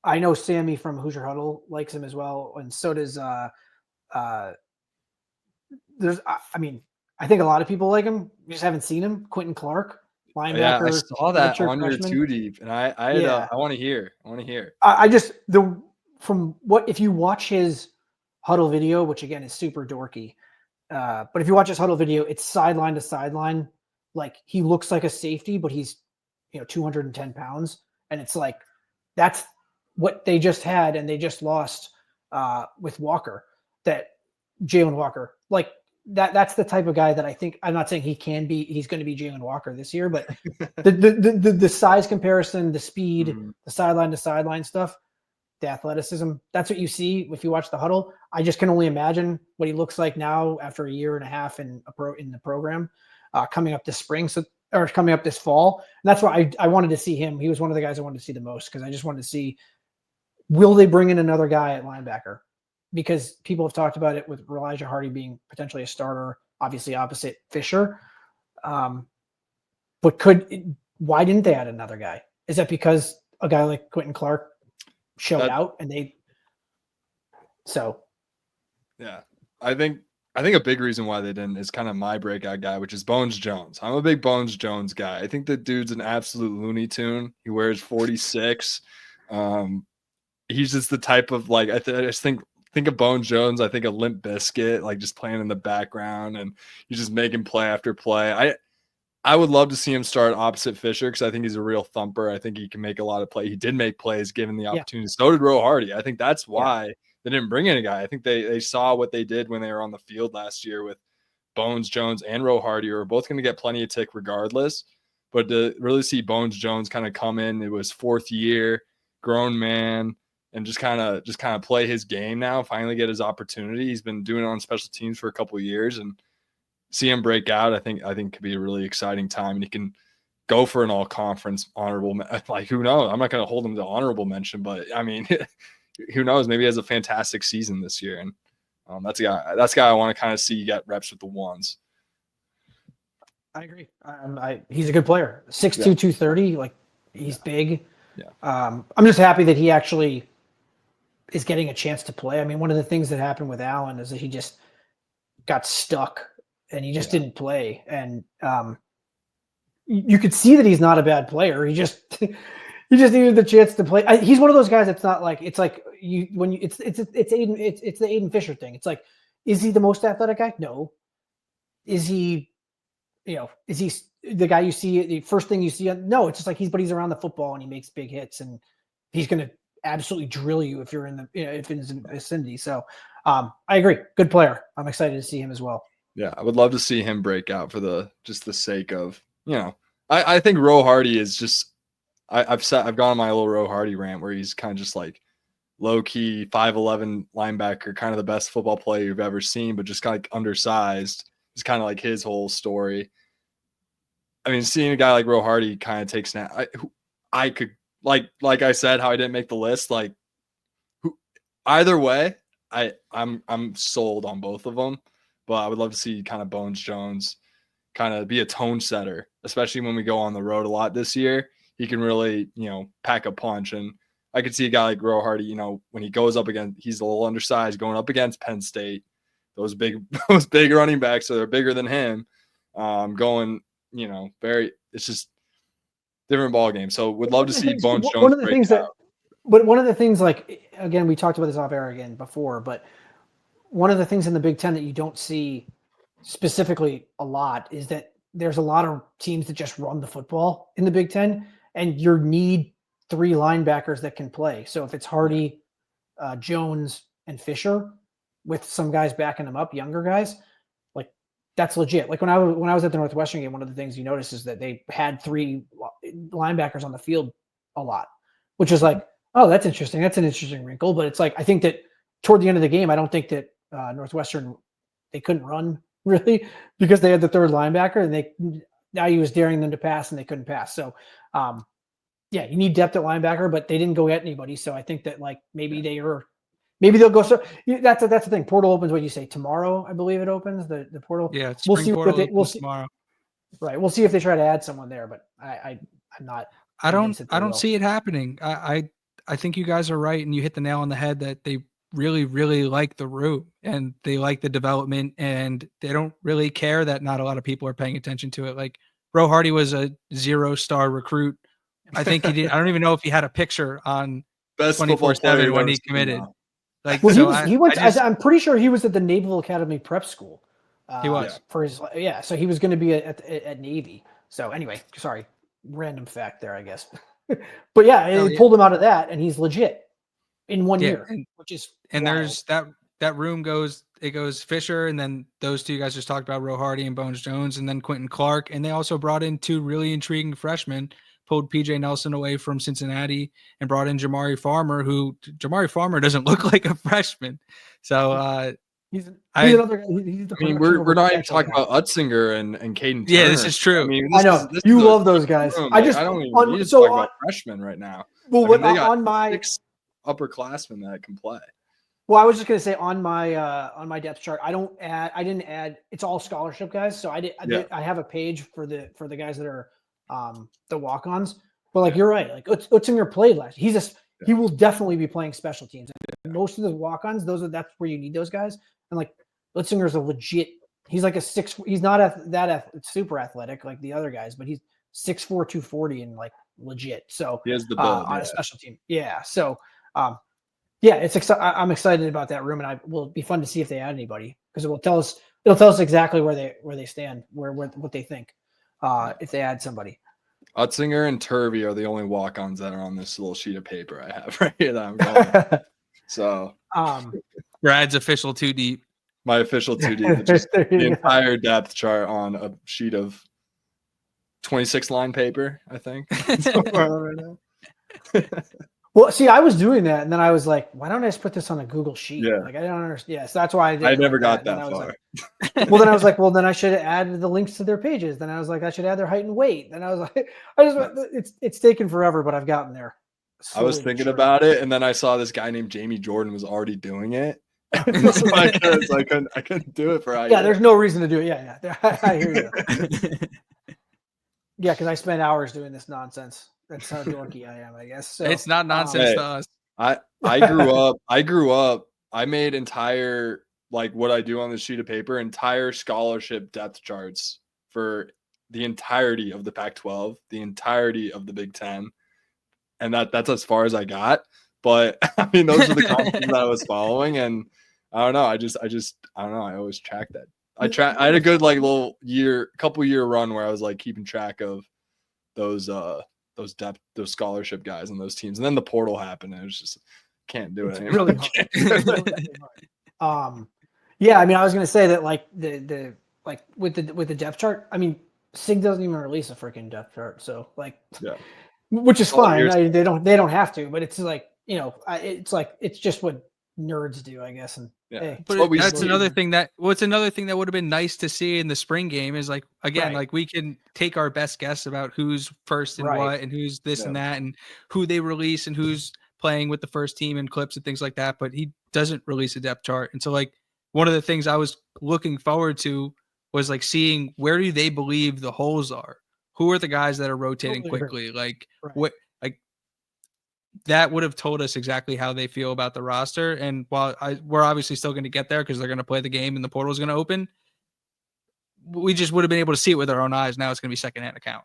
I know Sammy from Hoosier Huddle likes him as well, and so does there's I mean, I think a lot of people like him. You just haven't seen him. Quentin Clark, Yeah, I linebacker, saw that redshirt on your freshman. Too Deep, and Yeah, I want to hear. I want to hear. I just from what if you watch his huddle video, which again is super dorky, but if you watch his huddle video, it's sideline to sideline. Like he looks like a safety, but he's 210 pounds, and it's like that's what they just had, and they just lost with Walker. That Jalen Walker, like that's the type of guy that I think. I'm not saying he's going to be Jalen Walker this year, but the size comparison, the speed, the sideline to sideline stuff, the athleticism, that's what you see if you watch the huddle. I just can only imagine what he looks like now after a year and a half in the program, coming up this spring, or coming up this fall. And that's why I wanted to see him. He was one of the guys I wanted to see the most, because I just wanted to see, will they bring in another guy at linebacker? Because people have talked about it with Elijah Hardy being potentially a starter, obviously opposite Fisher. But why didn't they add another guy? Is that because a guy like Quentin Clark showed out and yeah, I think a big reason why they didn't is kind of my breakout guy, which is Bones Jones. I'm a big Bones Jones guy. I think the dude's an absolute Looney Tune. He wears 46. He's just the type of, like, I just think of Bones Jones, I think of Limp Bizkit, like just playing in the background and he's just making play after play. I would love to see him start opposite Fisher, because I think he's a real thumper. I think he can make a lot of plays. He did make plays given the opportunity. So did Ro Hardy. I think that's why they didn't bring in a guy. I think they saw what they did when they were on the field last year with Bones Jones and Ro Hardy, who are both going to get plenty of tick regardless. But to really see Bones Jones kind of come in, it was fourth year, grown man, and just kind of play his game now, finally get his opportunity. He's been doing it on special teams for a couple of years, and see him break out, I think could be a really exciting time, and he can go for an all-conference honorable. Like, who knows? I'm not going to hold him to honorable mention, but I mean, who knows? Maybe he has a fantastic season this year, and that's a guy I want to kind of see get reps with the ones. I agree. He's a good player. 6'2", 230. Like, he's big. Yeah. I'm just happy that he actually is getting a chance to play. I mean, one of the things that happened with Allen is that he just got stuck and he just didn't play. And you could see that he's not a bad player. He just needed the chance to play. He's one of those guys that's not like, it's like it's the Aiden Fisher thing. It's like, is he the most athletic guy? No. Is he the guy you see, the first thing you see? No, it's just like he's around the football and he makes big hits, and he's going to absolutely drill you if you're in the, if in his vicinity. So I agree. Good player. I'm excited to see him as well. Yeah, I would love to see him break out for the sake of, I think Ro Hardy is just, I've gone on my little Ro Hardy rant where he's kind of just like low key 5'11" linebacker, kind of the best football player you've ever seen, but just kind of like undersized. It's kind of like his whole story. I mean, seeing a guy like Ro Hardy kind of takes I could, like I said, how I didn't make the list, like either way, I'm sold on both of them. But I would love to see kind of Bones Jones kind of be a tone setter, especially when we go on the road a lot this year. He can really, pack a punch. And I could see a guy like Ro Hardy, when he goes up against, he's a little undersized, going up against Penn State. Those big running backs, so they're bigger than him. Going, it's just different ball game. So would love to see Bones Jones. One of the things but one of the things, like, again, we talked about this off air again before, but one of the things in the Big Ten that you don't see specifically a lot is that there's a lot of teams that just run the football in the Big Ten, and you need 3 linebackers that can play. So if it's Hardy, Jones, and Fisher, with some guys backing them up, younger guys, like, that's legit. Like when I was at the Northwestern game, one of the things you notice is that they had 3 linebackers on the field a lot, which is like, oh, that's interesting. That's an interesting wrinkle. But it's like, I think that toward the end of the game, I don't think that Northwestern, they couldn't run really because they had the 3rd linebacker, and now he was daring them to pass and they couldn't pass. So you need depth at linebacker, but they didn't go get anybody. So I think that, like, maybe they'll go. So that's the thing. Portal opens, what you say, tomorrow, I believe it opens the portal. Yeah. We'll see we'll see tomorrow. Right. We'll see if they try to add someone there, but I'm not. I don't see it happening. I I think you guys are right, and you hit the nail on the head that they really, really like the room and they like the development, and they don't really care that not a lot of people are paying attention to it. Like Bro Hardy was a 0-star recruit. I think he did. I don't even know if he had a picture on Best football 24/7 player when he committed. Like, Well, so he went. I just, I'm pretty sure he was at the Naval Academy Prep School. He was. For his So he was going to be at Navy. So anyway, sorry, random fact there, I guess. But yeah, it pulled him out of that, and he's legit in 1 year, which is and wild. there's that room goes Fisher, and then those two guys just talked about, Ro Hardy and Bones Jones, and then Quentin Clark, and they also brought in 2 really intriguing freshmen. Pulled PJ Nelson away from Cincinnati and brought in Jamari Farmer, who Jamari Farmer doesn't look like a freshman. So he's another. He's the I mean, we're not even talking about Utzinger and Caden Turner. Yeah, this is true. I mean, I know you love those guys. I don't even need to talk about freshmen right now. Well, I mean, they got on my 6 upperclassmen that can play. Well, I was just gonna say on my depth chart, I didn't add. It's all scholarship guys, so I have a page for the guys that are the walk-ons. But like you're right, like Utzinger played last. He will definitely be playing special teams. Most of the walk-ons, that's where you need those guys. And like Utzinger's a legit. He's like a 6. He's not super athletic like the other guys, but he's 6'4", 240 and like legit. So he has the build on a special team. Yeah. So yeah, I'm excited about that room, and it will be fun to see if they add anybody, because it'll tell us exactly where they stand, what they think, if they add somebody. Utzinger and Turvey are the only walk-ons that are on this little sheet of paper I have right here that I'm going. So Brad's official 2 deep. My official 2 deep, just the entire depth chart on a sheet of 26 line paper, I think. Right now. Well, see, I was doing that, and then I was like, why don't I just put this on a Google Sheet? Yeah. Like, I don't understand. Yeah, so that's why I never got that far. Well, then I was like, well, then I should have added the links to their pages. Then I was like, I should add their height and weight. Then I was like, it's taken forever, but I've gotten there. I was thinking about it, and then I saw this guy named Jamie Jordan was already doing it. So I couldn't do it for IU. Yeah, there's no reason to do it. Yeah. I hear you. Yeah, because I spent hours doing this nonsense. That's how dorky I am, I guess. So, it's not nonsense to us. I grew up. I made entire, like what I do on this sheet of paper, entire scholarship depth charts for the entirety of the Pac-12, the entirety of the Big Ten, and that's as far as I got. But I mean, those are the concepts that I was following, and I don't know. I don't know. I always track that. I had a good couple year run where I was like keeping track of those scholarship guys and those teams, and then the portal happened, and it was just can't do it anymore. Really hard. Yeah, I mean, I was gonna say that like the like with the depth chart. I mean, SIG doesn't even release a freaking depth chart, so like, yeah, which is fine. They don't have to, but it's like, it's just what nerds do, I guess. And yeah, but that's another thing that would have been nice to see in the spring game is like, again, like we can take our best guess about who's first and what, and who's this and that, and who they release and who's playing with the first team and clips and things like that. But he doesn't release a depth chart. And so like one of the things I was looking forward to was like seeing where do they believe the holes are? Who are the guys that are rotating quickly? Like what, like that would have told us exactly how they feel about the roster. And while we're obviously still going to get there because they're going to play the game and the portal is going to open, we just would have been able to see it with our own eyes. Now it's going to be secondhand account.